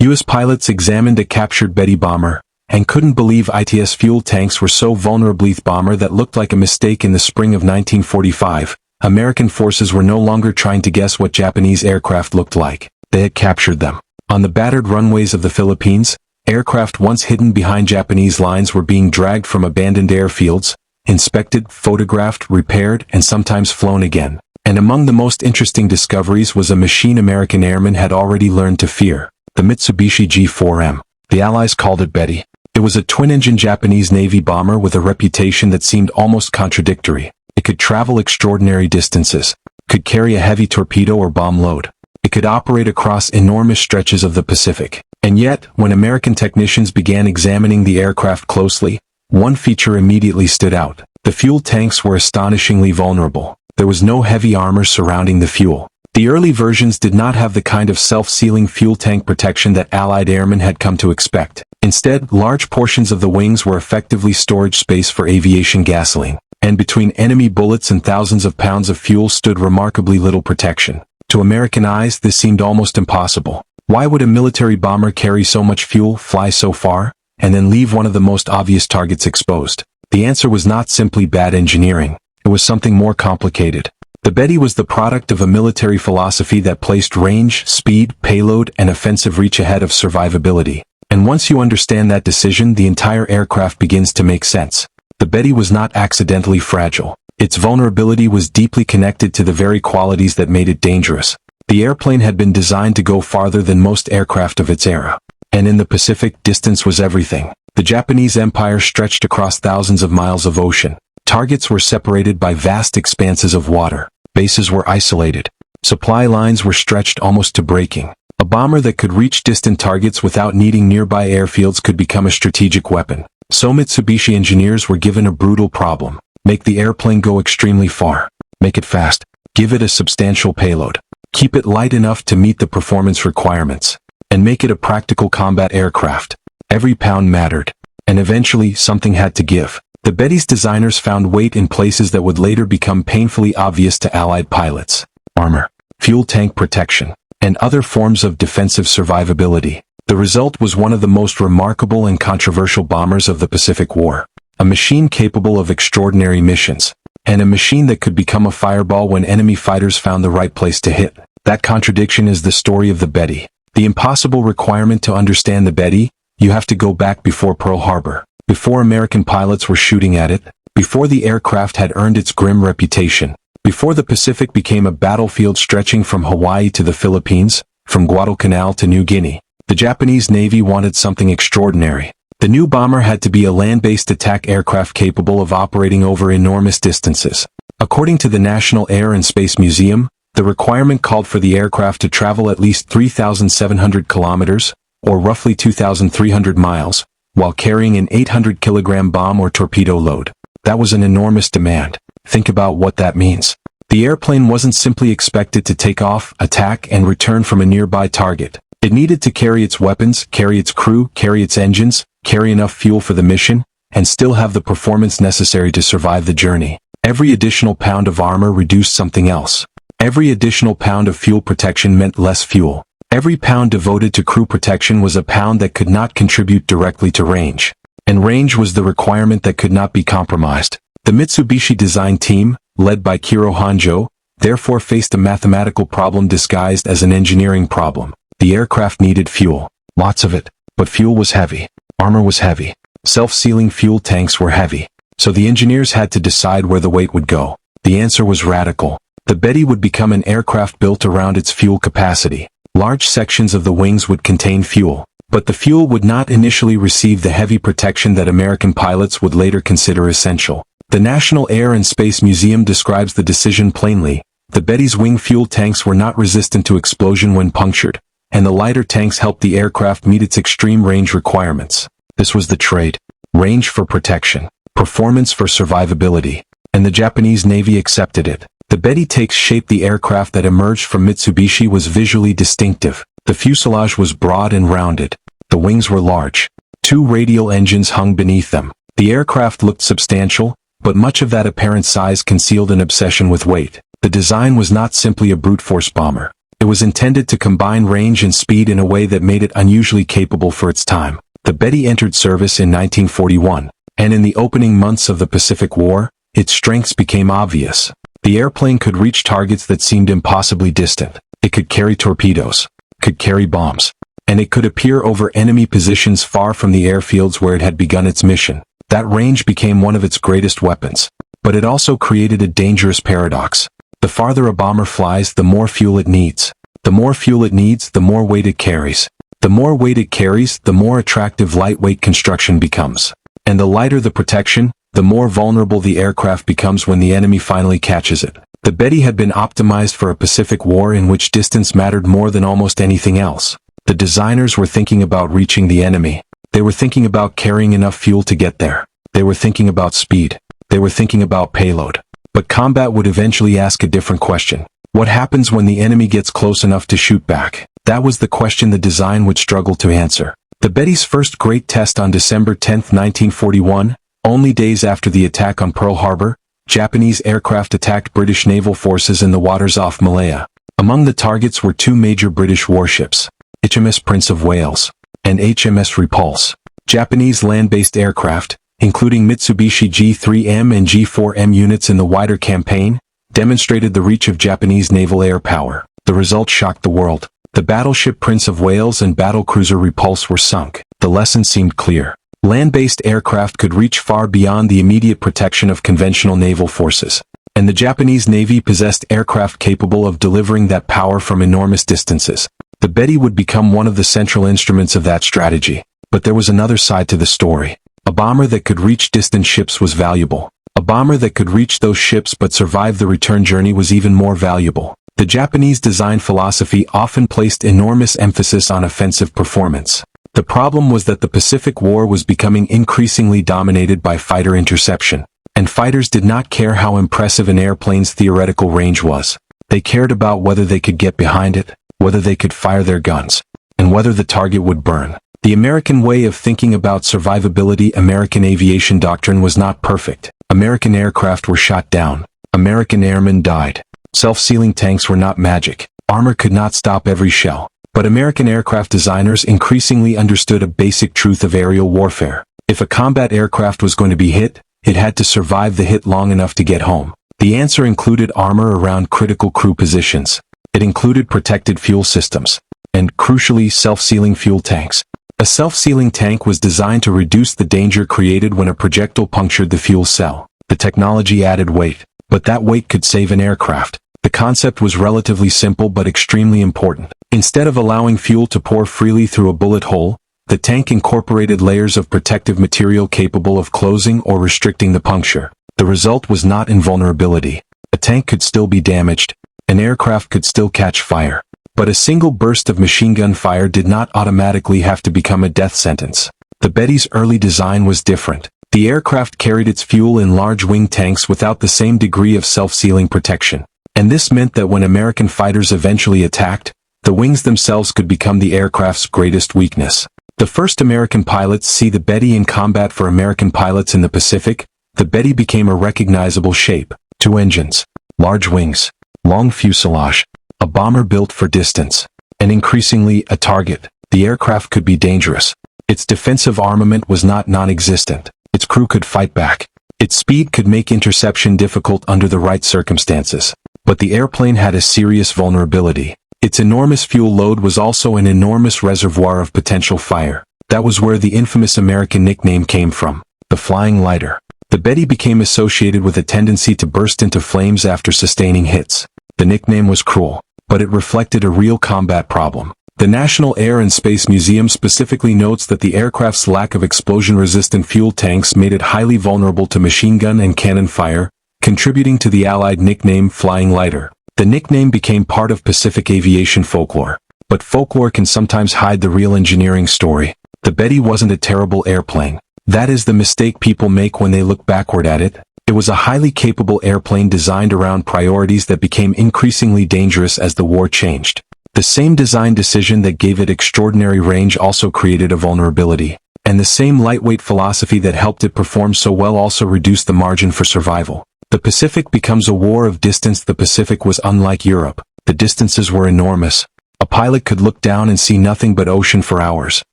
U.S. pilots examined a captured Betty bomber, and couldn't believe its fuel tanks were so vulnerable. The bomber that looked like a mistake in the spring of 1945. American forces were no longer trying to guess what Japanese aircraft looked like. They had captured them. On the battered runways of the Philippines, aircraft once hidden behind Japanese lines were being dragged from abandoned airfields, inspected, photographed, repaired, and sometimes flown again. And among the most interesting discoveries was a machine American airmen had already learned to fear, the Mitsubishi G4M. The Allies called it Betty. It was a twin-engine Japanese Navy bomber with a reputation that seemed almost contradictory. It could travel extraordinary distances, could carry a heavy torpedo or bomb load. It could operate across enormous stretches of the Pacific. And yet, when American technicians began examining the aircraft closely, one feature immediately stood out. The fuel tanks were astonishingly vulnerable. There was no heavy armor surrounding the fuel. The early versions did not have the kind of self-sealing fuel tank protection that Allied airmen had come to expect. Instead, large portions of the wings were effectively storage space for aviation gasoline. And between enemy bullets and thousands of pounds of fuel stood remarkably little protection. To American eyes, this seemed almost impossible. Why would a military bomber carry so much fuel, fly so far, and then leave one of the most obvious targets exposed? The answer was not simply bad engineering. It was something more complicated. The Betty was the product of a military philosophy that placed range, speed, payload, and offensive reach ahead of survivability. And once you understand that decision, the entire aircraft begins to make sense. The Betty was not accidentally fragile. Its vulnerability was deeply connected to the very qualities that made it dangerous. The airplane had been designed to go farther than most aircraft of its era. And in the Pacific, distance was everything. The Japanese Empire stretched across thousands of miles of ocean. Targets were separated by vast expanses of water. Bases were isolated. Supply lines were stretched almost to breaking. A bomber that could reach distant targets without needing nearby airfields could become a strategic weapon. So Mitsubishi engineers were given a brutal problem. Make the airplane go extremely far. Make it fast. Give it a substantial payload. Keep it light enough to meet the performance requirements. And make it a practical combat aircraft. Every pound mattered. And eventually, something had to give. The Betty's designers found weight in places that would later become painfully obvious to Allied pilots. Armor, fuel tank protection, and other forms of defensive survivability. The result was one of the most remarkable and controversial bombers of the Pacific War. A machine capable of extraordinary missions. And a machine that could become a fireball when enemy fighters found the right place to hit. That contradiction is the story of the Betty. The impossible requirement to understand the Betty, you have to go back before Pearl Harbor. Before American pilots were shooting at it, before the aircraft had earned its grim reputation, before the Pacific became a battlefield stretching from Hawaii to the Philippines, from Guadalcanal to New Guinea, the Japanese Navy wanted something extraordinary. The new bomber had to be a land-based attack aircraft capable of operating over enormous distances. According to the National Air and Space Museum, the requirement called for the aircraft to travel at least 3,700 kilometers, or roughly 2,300 miles, while carrying an 800-kilogram bomb or torpedo load. That was an enormous demand. Think about what that means. The airplane wasn't simply expected to take off, attack, and return from a nearby target. It needed to carry its weapons, carry its crew, carry its engines, carry enough fuel for the mission, and still have the performance necessary to survive the journey. Every additional pound of armor reduced something else. Every additional pound of fuel protection meant less fuel. Every pound devoted to crew protection was a pound that could not contribute directly to range. And range was the requirement that could not be compromised. The Mitsubishi design team, led by Kiro Honjo, therefore faced a mathematical problem disguised as an engineering problem. The aircraft needed fuel. Lots of it. But fuel was heavy. Armor was heavy. Self-sealing fuel tanks were heavy. So the engineers had to decide where the weight would go. The answer was radical. The Betty would become an aircraft built around its fuel capacity. Large sections of the wings would contain fuel, but the fuel would not initially receive the heavy protection that American pilots would later consider essential. The National Air and Space Museum describes the decision plainly. The Betty's wing fuel tanks were not resistant to explosion when punctured, and the lighter tanks helped the aircraft meet its extreme range requirements. This was the trade. Range for protection, performance for survivability, and the Japanese Navy accepted it. The Betty takes shape. The aircraft that emerged from Mitsubishi was visually distinctive. The fuselage was broad and rounded. The wings were large. 2 radial engines hung beneath them. The aircraft looked substantial, but much of that apparent size concealed an obsession with weight. The design was not simply a brute force bomber. It was intended to combine range and speed in a way that made it unusually capable for its time. The Betty entered service in 1941, and in the opening months of the Pacific War, its strengths became obvious. The airplane could reach targets that seemed impossibly distant. It could carry torpedoes, could carry bombs, and it could appear over enemy positions far from the airfields where it had begun its mission. That range became one of its greatest weapons. But it also created a dangerous paradox. The farther a bomber flies, the more fuel it needs. The more fuel it needs, the more weight it carries. The more weight it carries, the more attractive lightweight construction becomes. And the lighter the protection, the more vulnerable the aircraft becomes when the enemy finally catches it. The Betty had been optimized for a Pacific War in which distance mattered more than almost anything else. The designers were thinking about reaching the enemy. They were thinking about carrying enough fuel to get there. They were thinking about speed. They were thinking about payload. But combat would eventually ask a different question. What happens when the enemy gets close enough to shoot back? That was the question the design would struggle to answer. The Betty's first great test on December 10, 1941, only days after the attack on Pearl Harbor, Japanese aircraft attacked British naval forces in the waters off Malaya. Among the targets were two major British warships, HMS Prince of Wales and HMS Repulse. Japanese land-based aircraft, including Mitsubishi G4M and G4M units in the wider campaign, demonstrated the reach of Japanese naval air power. The result shocked the world. The battleship Prince of Wales and battlecruiser Repulse were sunk. The lesson seemed clear. Land-based aircraft could reach far beyond the immediate protection of conventional naval forces, and the Japanese Navy possessed aircraft capable of delivering that power from enormous distances. The Betty would become one of the central instruments of that strategy. But there was another side to the story. A bomber that could reach distant ships was valuable. A bomber that could reach those ships but survive the return journey was even more valuable. The Japanese design philosophy often placed enormous emphasis on offensive performance. The problem was that the Pacific War was becoming increasingly dominated by fighter interception, and fighters did not care how impressive an airplane's theoretical range was. They cared about whether they could get behind it, whether they could fire their guns, and whether the target would burn. The American way of thinking about survivability, American aviation doctrine, was not perfect. American aircraft were shot down. American airmen died. Self-sealing tanks were not magic. Armor could not stop every shell. But American aircraft designers increasingly understood a basic truth of aerial warfare. If a combat aircraft was going to be hit, it had to survive the hit long enough to get home. The answer included armor around critical crew positions. It included protected fuel systems, and crucially, self-sealing fuel tanks. A self-sealing tank was designed to reduce the danger created when a projectile punctured the fuel cell. The technology added weight, but that weight could save an aircraft. The concept was relatively simple but extremely important. Instead of allowing fuel to pour freely through a bullet hole, the tank incorporated layers of protective material capable of closing or restricting the puncture. The result was not invulnerability. A tank could still be damaged. An aircraft could still catch fire. But a single burst of machine gun fire did not automatically have to become a death sentence. The Betty's early design was different. The aircraft carried its fuel in large wing tanks without the same degree of self-sealing protection. And this meant that when American fighters eventually attacked, the wings themselves could become the aircraft's greatest weakness. The first American pilots see the Betty in combat. For American pilots in the Pacific, the Betty became a recognizable shape. 2 engines, large wings, long fuselage, a bomber built for distance, and increasingly a target. The aircraft could be dangerous. Its defensive armament was not non-existent. Its crew could fight back. Its speed could make interception difficult under the right circumstances. But the airplane had a serious vulnerability. Its enormous fuel load was also an enormous reservoir of potential fire. That was where the infamous American nickname came from, the Flying Lighter. The Betty became associated with a tendency to burst into flames after sustaining hits. The nickname was cruel, but it reflected a real combat problem. The National Air and Space Museum specifically notes that the aircraft's lack of explosion-resistant fuel tanks made it highly vulnerable to machine gun and cannon fire, contributing to the Allied nickname Flying Lighter. The nickname became part of Pacific aviation folklore. But folklore can sometimes hide the real engineering story. The Betty wasn't a terrible airplane. That is the mistake people make when they look backward at it. It was a highly capable airplane designed around priorities that became increasingly dangerous as the war changed. The same design decision that gave it extraordinary range also created a vulnerability. And the same lightweight philosophy that helped it perform so well also reduced the margin for survival. The Pacific becomes a war of distance. The Pacific was unlike Europe. The distances were enormous. A pilot could look down and see nothing but ocean for hours.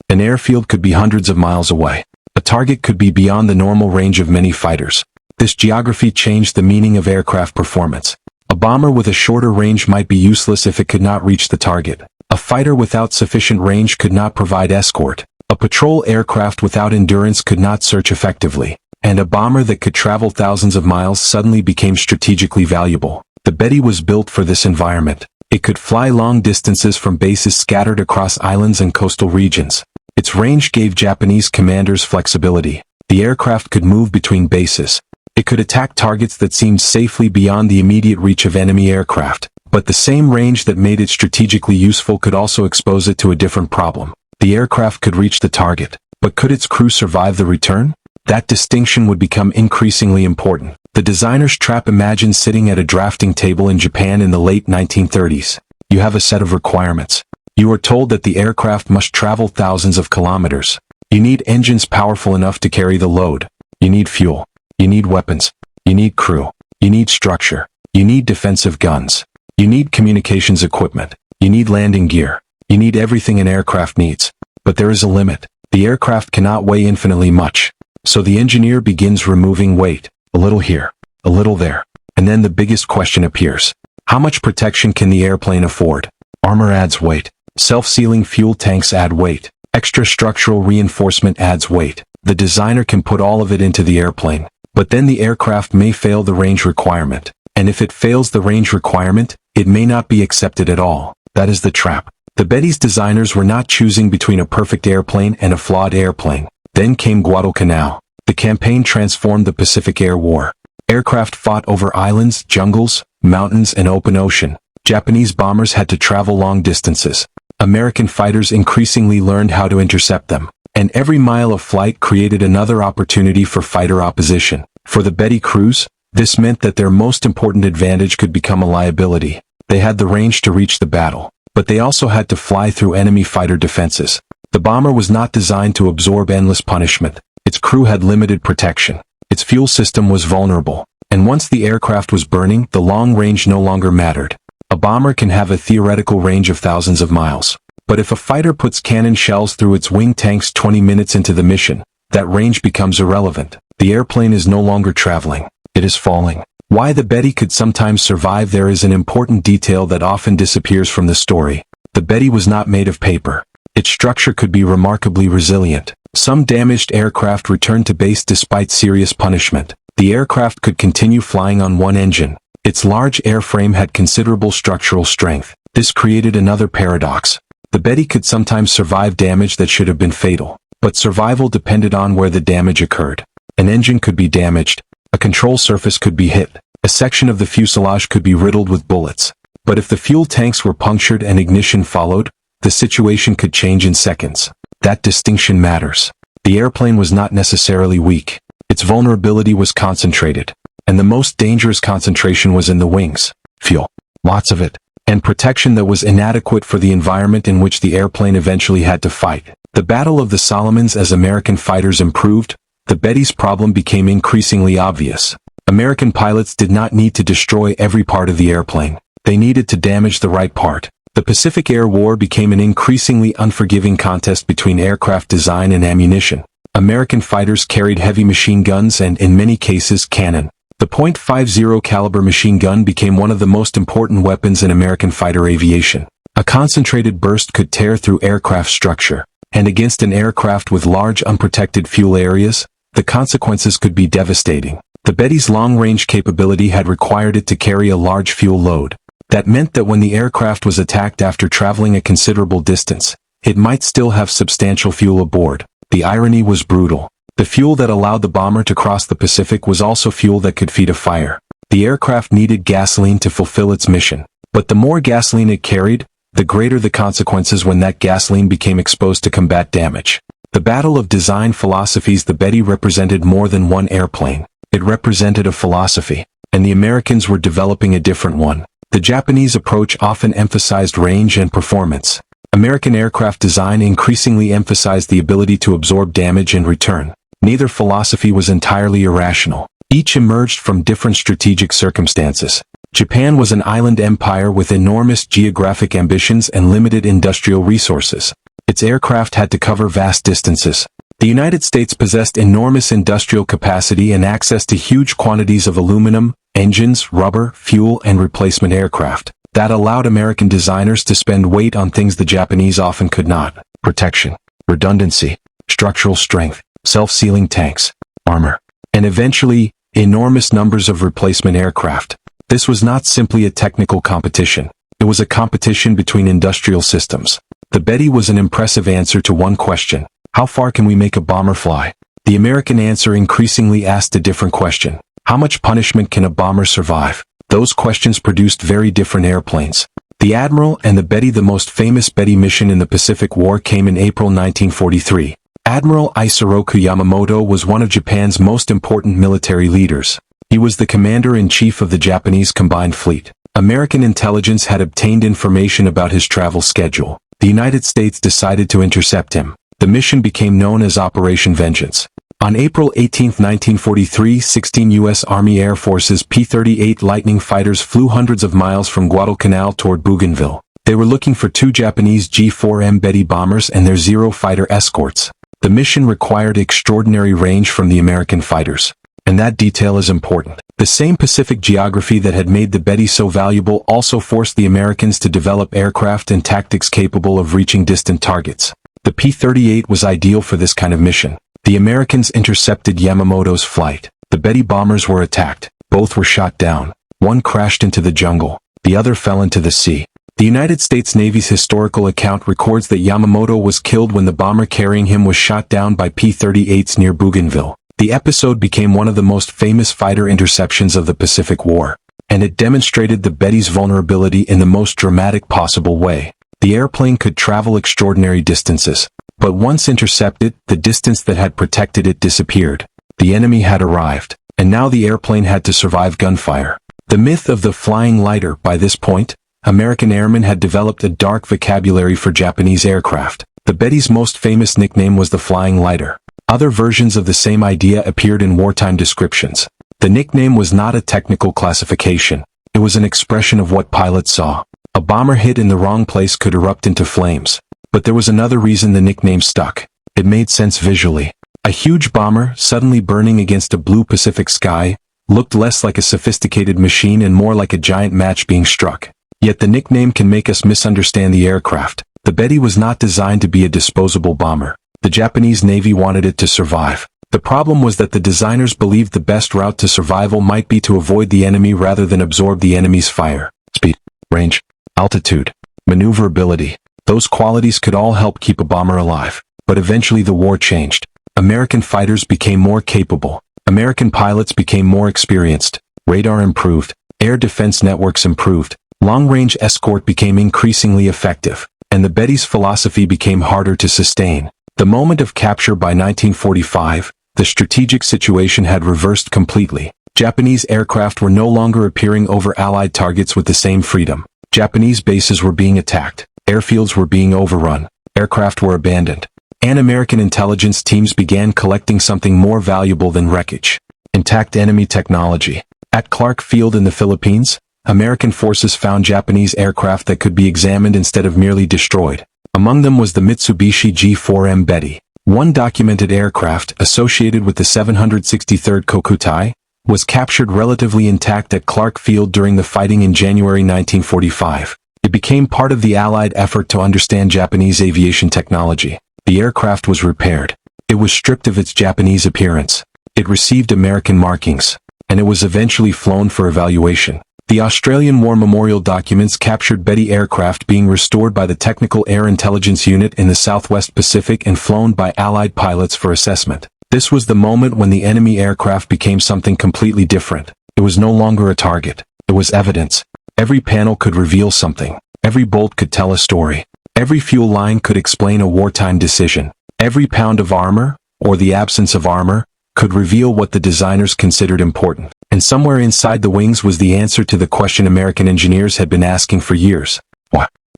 An airfield could be hundreds of miles away. A target could be beyond the normal range of many fighters. This geography changed the meaning of aircraft performance. A bomber with a shorter range might be useless if it could not reach the target. A fighter without sufficient range could not provide escort. A patrol aircraft without endurance could not search effectively. And a bomber that could travel thousands of miles suddenly became strategically valuable. The Betty was built for this environment. It could fly long distances from bases scattered across islands and coastal regions. Its range gave Japanese commanders flexibility. The aircraft could move between bases. It could attack targets that seemed safely beyond the immediate reach of enemy aircraft. But the same range that made it strategically useful could also expose it to a different problem. The aircraft could reach the target, but could its crew survive the return? That distinction would become increasingly important. The designer's trap. Imagine sitting at a drafting table in Japan in the late 1930s. You have a set of requirements. You are told that the aircraft must travel thousands of kilometers. You need engines powerful enough to carry the load. You need fuel. You need weapons. You need crew. You need structure. You need defensive guns. You need communications equipment. You need landing gear. You need everything an aircraft needs. But there is a limit. The aircraft cannot weigh infinitely much. So the engineer begins removing weight. A little here, a little there. And then the biggest question appears. How much protection can the airplane afford? Armor adds weight. Self-sealing fuel tanks add weight. Extra structural reinforcement adds weight. The designer can put all of it into the airplane. But then the aircraft may fail the range requirement. And if it fails the range requirement, it may not be accepted at all. That is the trap. The Betty's designers were not choosing between a perfect airplane and a flawed airplane. Then came Guadalcanal. The campaign transformed the Pacific Air War. Aircraft fought over islands, jungles, mountains, and open ocean. Japanese bombers had to travel long distances. American fighters increasingly learned how to intercept them. And every mile of flight created another opportunity for fighter opposition. For the Betty crews, this meant that their most important advantage could become a liability. They had the range to reach the battle, but they also had to fly through enemy fighter defenses. The bomber was not designed to absorb endless punishment. Its crew had limited protection. Its fuel system was vulnerable. And once the aircraft was burning, the long range no longer mattered. A bomber can have a theoretical range of thousands of miles. But if a fighter puts cannon shells through its wing tanks 20 minutes into the mission, that range becomes irrelevant. The airplane is no longer traveling. It is falling. Why the Betty could sometimes survive. There is an important detail that often disappears from the story. The Betty was not made of paper. Its structure could be remarkably resilient. Some damaged aircraft returned to base despite serious punishment. The aircraft could continue flying on one engine. Its large airframe had considerable structural strength. This created another paradox. The Betty could sometimes survive damage that should have been fatal. But survival depended on where the damage occurred. An engine could be damaged. A control surface could be hit. A section of the fuselage could be riddled with bullets. But if the fuel tanks were punctured and ignition followed, the situation could change in seconds. That distinction matters. The airplane was not necessarily weak. Its vulnerability was concentrated. And the most dangerous concentration was in the wings. Fuel. Lots of it. And protection that was inadequate for the environment in which the airplane eventually had to fight. The Battle of the Solomons. As American fighters improved, the Betty's problem became increasingly obvious. American pilots did not need to destroy every part of the airplane. They needed to damage the right part. The Pacific Air War became an increasingly unforgiving contest between aircraft design and ammunition. American fighters carried heavy machine guns and, in many cases, cannon. The .50 caliber machine gun became one of the most important weapons in American fighter aviation. A concentrated burst could tear through aircraft structure. And against an aircraft with large unprotected fuel areas, the consequences could be devastating. The Betty's long-range capability had required it to carry a large fuel load. That meant that when the aircraft was attacked after traveling a considerable distance, it might still have substantial fuel aboard. The irony was brutal. The fuel that allowed the bomber to cross the Pacific was also fuel that could feed a fire. The aircraft needed gasoline to fulfill its mission. But the more gasoline it carried, the greater the consequences when that gasoline became exposed to combat damage. The battle of design philosophies. The Betty represented more than one airplane. It represented a philosophy. And the Americans were developing a different one. The Japanese approach often emphasized range and performance. American aircraft design increasingly emphasized the ability to absorb damage and return. Neither philosophy was entirely irrational. Each emerged from different strategic circumstances. Japan was an island empire with enormous geographic ambitions and limited industrial resources. Its aircraft had to cover vast distances. The United States possessed enormous industrial capacity and access to huge quantities of aluminum, engines, rubber, fuel, and replacement aircraft. That allowed American designers to spend weight on things the Japanese often could not: protection, redundancy, structural strength, self-sealing tanks, armor, and eventually, enormous numbers of replacement aircraft. This was not simply a technical competition. It was a competition between industrial systems. The Betty was an impressive answer to one question: how far can we make a bomber fly? The American answer increasingly asked a different question: how much punishment can a bomber survive? Those questions produced very different airplanes. The Admiral and the Betty. The most famous Betty mission in the Pacific War came in April 1943. Admiral Isoroku Yamamoto was one of Japan's most important military leaders. He was the commander-in-chief of the Japanese Combined Fleet. American intelligence had obtained information about his travel schedule. The United States decided to intercept him. The mission became known as Operation Vengeance. On April 18, 1943, 16 U.S. Army Air Force's P-38 Lightning fighters flew hundreds of miles from Guadalcanal toward Bougainville. They were looking for 2 Japanese G4M Betty bombers and their Zero fighter escorts. The mission required extraordinary range from the American fighters. And that detail is important. The same Pacific geography that had made the Betty so valuable also forced the Americans to develop aircraft and tactics capable of reaching distant targets. The P-38 was ideal for this kind of mission. The Americans intercepted Yamamoto's flight. The Betty bombers were attacked. Both were shot down. One crashed into the jungle. The other fell into the sea. The United States Navy's historical account records that Yamamoto was killed when the bomber carrying him was shot down by P-38s near Bougainville. The episode became one of the most famous fighter interceptions of the Pacific War, and it demonstrated the Betty's vulnerability in the most dramatic possible way. The airplane could travel extraordinary distances, but once intercepted, the distance that had protected it disappeared. The enemy had arrived, and now the airplane had to survive gunfire. The myth of the flying lighter. By this point, American airmen had developed a dark vocabulary for Japanese aircraft. The Betty's most famous nickname was the Flying Lighter. Other versions of the same idea appeared in wartime descriptions. The nickname was not a technical classification. It was an expression of what pilots saw. A bomber hit in the wrong place could erupt into flames. But there was another reason the nickname stuck. It made sense visually. A huge bomber, suddenly burning against a blue Pacific sky, looked less like a sophisticated machine and more like a giant match being struck. Yet the nickname can make us misunderstand the aircraft. The Betty was not designed to be a disposable bomber. The Japanese Navy wanted it to survive. The problem was that the designers believed the best route to survival might be to avoid the enemy rather than absorb the enemy's fire. Speed, range, altitude, maneuverability. Those qualities could all help keep a bomber alive. But eventually the war changed. American fighters became more capable. American pilots became more experienced. Radar improved. Air defense networks improved. Long-range escort became increasingly effective. And the Betty's philosophy became harder to sustain. The moment of capture by 1945, the strategic situation had reversed completely. Japanese aircraft were no longer appearing over Allied targets with the same freedom. Japanese bases were being attacked. Airfields were being overrun. Aircraft were abandoned. And American intelligence teams began collecting something more valuable than wreckage: intact enemy technology. At Clark Field in the Philippines, American forces found Japanese aircraft that could be examined instead of merely destroyed. Among them was the Mitsubishi G4M Betty. One documented aircraft, associated with the 763rd Kokutai, was captured relatively intact at Clark Field during the fighting in January 1945. It became part of the Allied effort to understand Japanese aviation technology. The aircraft was repaired. It was stripped of its Japanese appearance. It received American markings. And it was eventually flown for evaluation. The Australian War Memorial documents captured Betty aircraft being restored by the Technical Air Intelligence Unit in the Southwest Pacific and flown by Allied pilots for assessment. This was the moment when the enemy aircraft became something completely different. It was no longer a target. It was evidence. Every panel could reveal something. Every bolt could tell a story. Every fuel line could explain a wartime decision. Every pound of armor, or the absence of armor, could reveal what the designers considered important. And somewhere inside the wings was the answer to the question American engineers had been asking for years.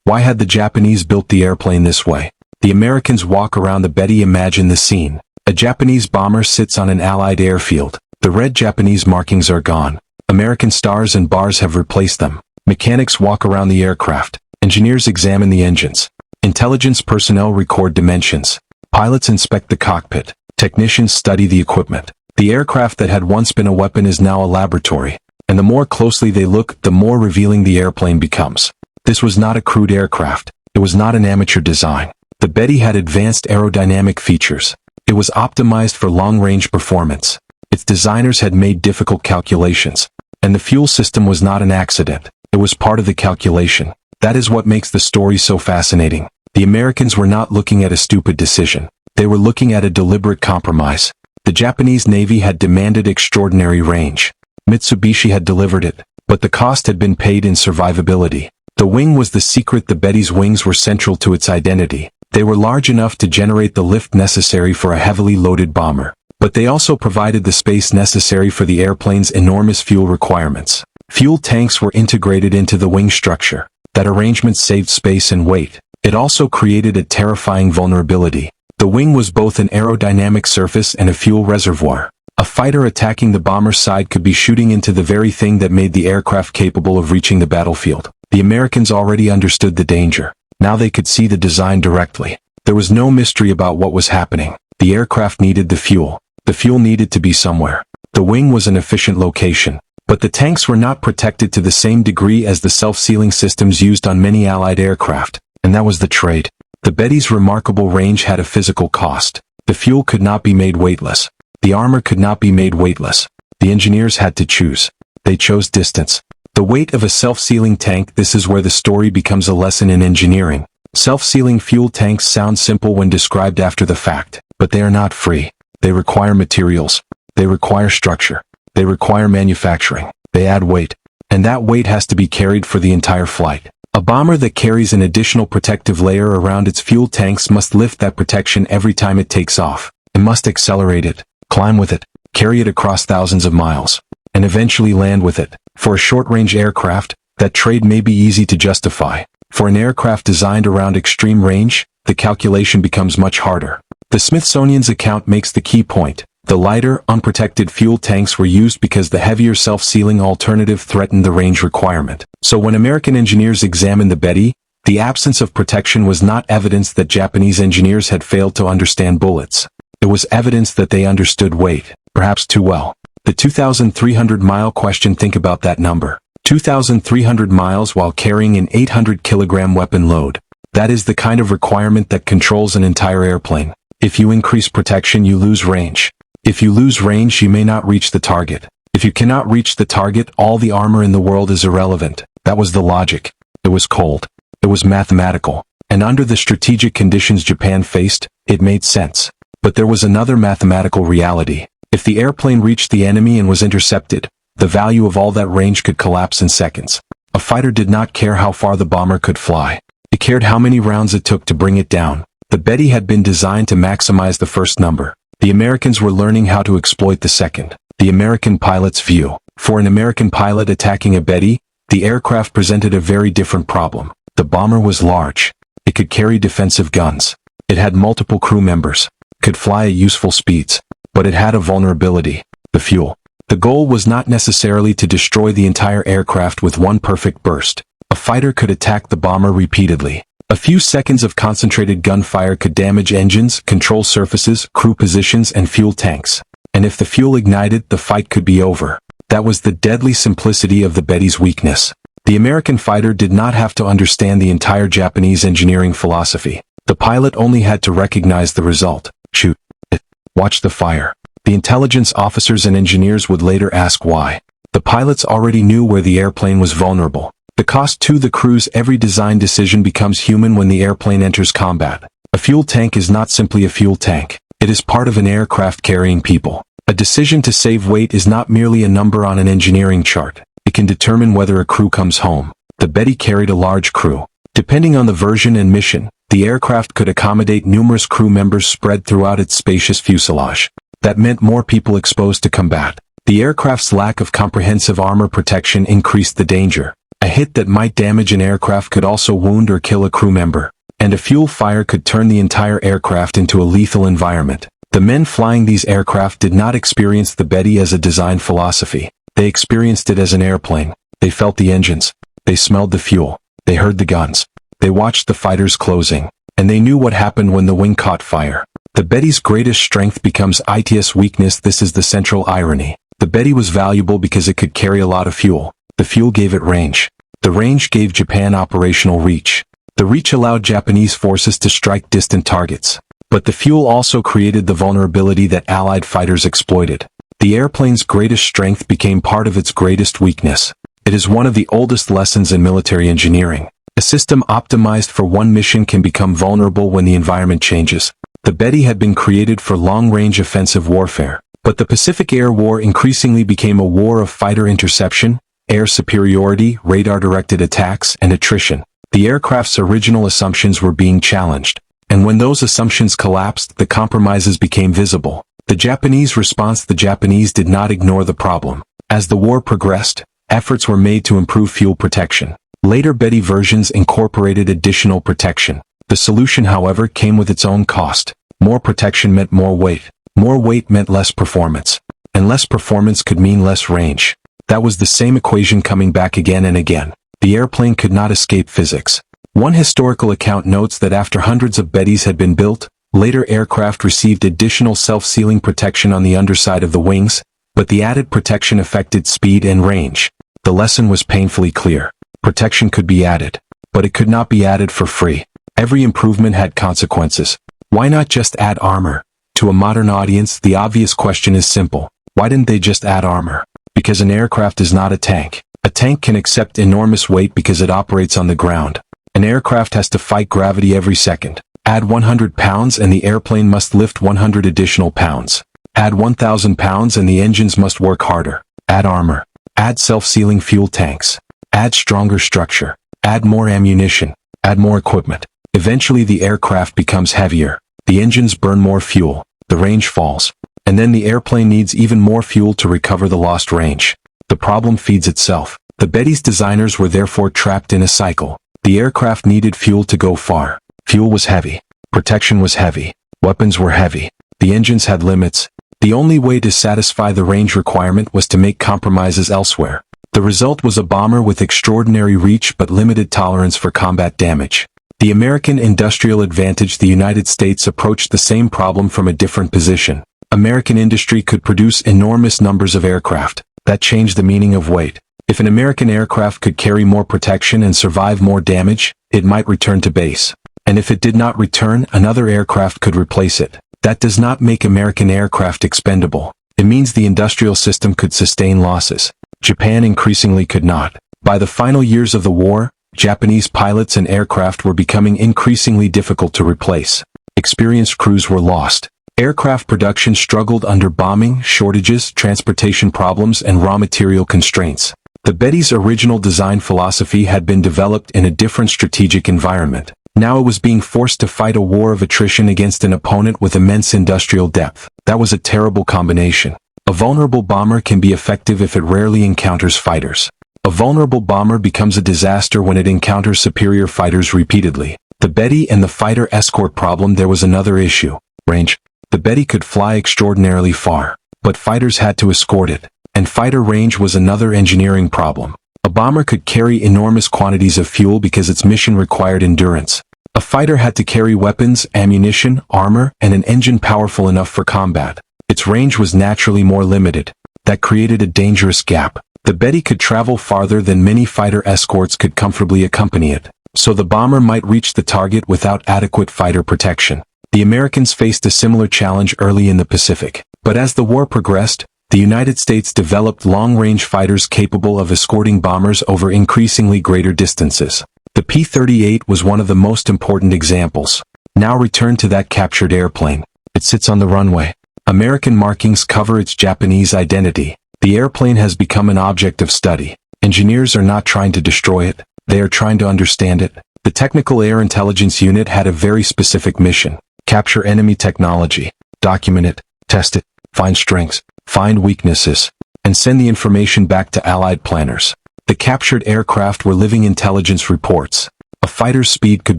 Why had the Japanese built the airplane this way? The Americans walk around the Betty. Imagine the scene. A Japanese bomber sits on an Allied airfield. The red Japanese markings are gone. American stars and bars have replaced them. Mechanics walk around the aircraft. Engineers examine the engines. Intelligence personnel record dimensions. Pilots inspect the cockpit. Technicians study the equipment. The aircraft that had once been a weapon is now a laboratory. And the more closely they look, the more revealing the airplane becomes. This was not a crude aircraft. It was not an amateur design. The Betty had advanced aerodynamic features. It was optimized for long-range performance. Its designers had made difficult calculations. And the fuel system was not an accident. It was part of the calculation. That is what makes the story so fascinating. The Americans were not looking at a stupid decision. They were looking at a deliberate compromise. The Japanese Navy had demanded extraordinary range. Mitsubishi had delivered it, but the cost had been paid in survivability. The wing was the secret. The Betty's wings were central to its identity. They were large enough to generate the lift necessary for a heavily loaded bomber, but they also provided the space necessary for the airplane's enormous fuel requirements. Fuel tanks were integrated into the wing structure. That arrangement saved space and weight. It also created a terrifying vulnerability. The wing was both an aerodynamic surface and a fuel reservoir. A fighter attacking the bomber's side could be shooting into the very thing that made the aircraft capable of reaching the battlefield. The Americans already understood the danger. Now they could see the design directly. There was no mystery about what was happening. The aircraft needed the fuel. The fuel needed to be somewhere. The wing was an efficient location. But the tanks were not protected to the same degree as the self-sealing systems used on many Allied aircraft. And that was the trade. The Betty's remarkable range had a physical cost. The fuel could not be made weightless. The armor could not be made weightless. The engineers had to choose. They chose distance. The weight of a self-sealing tank. This is where the story becomes a lesson in engineering. Self-sealing fuel tanks sound simple when described after the fact, but they are not free. They require materials. They require structure. They require manufacturing. They add weight. And that weight has to be carried for the entire flight. A bomber that carries an additional protective layer around its fuel tanks must lift that protection every time it takes off. It must accelerate it, climb with it, carry it across thousands of miles, and eventually land with it. For a short-range aircraft, that trade may be easy to justify. For an aircraft designed around extreme range, the calculation becomes much harder. The Smithsonian's account makes the key point. The lighter, unprotected fuel tanks were used because the heavier self-sealing alternative threatened the range requirement. So when American engineers examined the Betty, the absence of protection was not evidence that Japanese engineers had failed to understand bullets. It was evidence that they understood weight, perhaps too well. The 2,300-mile question. Think about that number. 2,300 miles while carrying an 800-kilogram weapon load. That is the kind of requirement that controls an entire airplane. If you increase protection, you lose range. If you lose range, you may not reach the target. If you cannot reach the target, all the armor in the world is irrelevant. That was the logic. It was cold. It was mathematical. And under the strategic conditions Japan faced, it made sense. But there was another mathematical reality. If the airplane reached the enemy and was intercepted, the value of all that range could collapse in seconds. A fighter did not care how far the bomber could fly. It cared how many rounds it took to bring it down. The Betty had been designed to maximize the first number. The Americans were learning how to exploit the second. The American pilot's view. For an American pilot attacking a Betty, the aircraft presented a very different problem. The bomber was large. It could carry defensive guns. It had multiple crew members. Could fly at useful speeds. But it had a vulnerability. The fuel. The goal was not necessarily to destroy the entire aircraft with one perfect burst. A fighter could attack the bomber repeatedly. A few seconds of concentrated gunfire could damage engines, control surfaces, crew positions, and fuel tanks. And if the fuel ignited, the fight could be over. That was the deadly simplicity of the Betty's weakness. The American fighter did not have to understand the entire Japanese engineering philosophy. The pilot only had to recognize the result. Shoot it. Watch the fire. The intelligence officers and engineers would later ask why. The pilots already knew where the airplane was vulnerable. The cost to the crews. Every design decision becomes human when the airplane enters combat. A fuel tank is not simply a fuel tank. It is part of an aircraft carrying people. A decision to save weight is not merely a number on an engineering chart. It can determine whether a crew comes home. The Betty carried a large crew. Depending on the version and mission, the aircraft could accommodate numerous crew members spread throughout its spacious fuselage. That meant more people exposed to combat. The aircraft's lack of comprehensive armor protection increased the danger. A hit that might damage an aircraft could also wound or kill a crew member. And a fuel fire could turn the entire aircraft into a lethal environment. The men flying these aircraft did not experience the Betty as a design philosophy. They experienced it as an airplane. They felt the engines. They smelled the fuel. They heard the guns. They watched the fighters closing. And they knew what happened when the wing caught fire. The Betty's greatest strength becomes IT's weakness. This is the central irony. The Betty was valuable because it could carry a lot of fuel. The fuel gave it range. The range gave Japan operational reach. The reach allowed Japanese forces to strike distant targets. But the fuel also created the vulnerability that Allied fighters exploited. The airplane's greatest strength became part of its greatest weakness. It is one of the oldest lessons in military engineering. A system optimized for one mission can become vulnerable when the environment changes. The Betty had been created for long-range offensive warfare, but the Pacific Air War increasingly became a war of fighter interception, air superiority, radar-directed attacks, and attrition. The aircraft's original assumptions were being challenged, and when those assumptions collapsed, the compromises became visible. The Japanese response: the Japanese did not ignore the problem. As the war progressed, efforts were made to improve fuel protection. Later Betty versions incorporated additional protection. The solution, however, came with its own cost. More protection meant more weight. More weight meant less performance. And less performance could mean less range. That was the same equation coming back again and again. The airplane could not escape physics. One historical account notes that after hundreds of Bettys had been built, later aircraft received additional self-sealing protection on the underside of the wings, but the added protection affected speed and range. The lesson was painfully clear. Protection could be added, but it could not be added for free. Every improvement had consequences. Why not just add armor? To a modern audience, the obvious question is simple. Why didn't they just add armor? Because an aircraft is not a tank. A tank can accept enormous weight because it operates on the ground. An aircraft has to fight gravity every second. Add 100 pounds and the airplane must lift 100 additional pounds. Add 1,000 pounds and the engines must work harder. Add armor. Add self-sealing fuel tanks. Add stronger structure. Add more ammunition. Add more equipment. Eventually the aircraft becomes heavier. The engines burn more fuel. The range falls. And then the airplane needs even more fuel to recover the lost range. The problem feeds itself. The Betty's designers were therefore trapped in a cycle. The aircraft needed fuel to go far. Fuel was heavy. Protection was heavy. Weapons were heavy. The engines had limits. The only way to satisfy the range requirement was to make compromises elsewhere. The result was a bomber with extraordinary reach but limited tolerance for combat damage. The American industrial advantage. The United States approached the same problem from a different position. American industry could produce enormous numbers of aircraft. That changed the meaning of weight. If an American aircraft could carry more protection and survive more damage, it might return to base. And if it did not return, another aircraft could replace it. That does not make American aircraft expendable. It means the industrial system could sustain losses. Japan increasingly could not. By the final years of the war, Japanese pilots and aircraft were becoming increasingly difficult to replace. Experienced crews were lost. Aircraft production struggled under bombing, shortages, transportation problems, and raw material constraints. The Betty's original design philosophy had been developed in a different strategic environment. Now it was being forced to fight a war of attrition against an opponent with immense industrial depth. That was a terrible combination. A vulnerable bomber can be effective if it rarely encounters fighters. A vulnerable bomber becomes a disaster when it encounters superior fighters repeatedly. The Betty and the fighter escort problem. There was another issue. Range. The Betty could fly extraordinarily far, but fighters had to escort it. And fighter range was another engineering problem. A bomber could carry enormous quantities of fuel because its mission required endurance. A fighter had to carry weapons, ammunition, armor, and an engine powerful enough for combat. Its range was naturally more limited. That created a dangerous gap. The Betty could travel farther than many fighter escorts could comfortably accompany it. So the bomber might reach the target without adequate fighter protection. The Americans faced a similar challenge early in the Pacific. But as the war progressed, the United States developed long-range fighters capable of escorting bombers over increasingly greater distances. The P-38 was one of the most important examples. Now return to that captured airplane. It sits on the runway. American markings cover its Japanese identity. The airplane has become an object of study. Engineers are not trying to destroy it. They are trying to understand it. The Technical Air Intelligence Unit had a very specific mission. Capture enemy technology. Document it. Test it. Find strengths. Find weaknesses. And send the information back to Allied planners. The captured aircraft were living intelligence reports. A fighter's speed could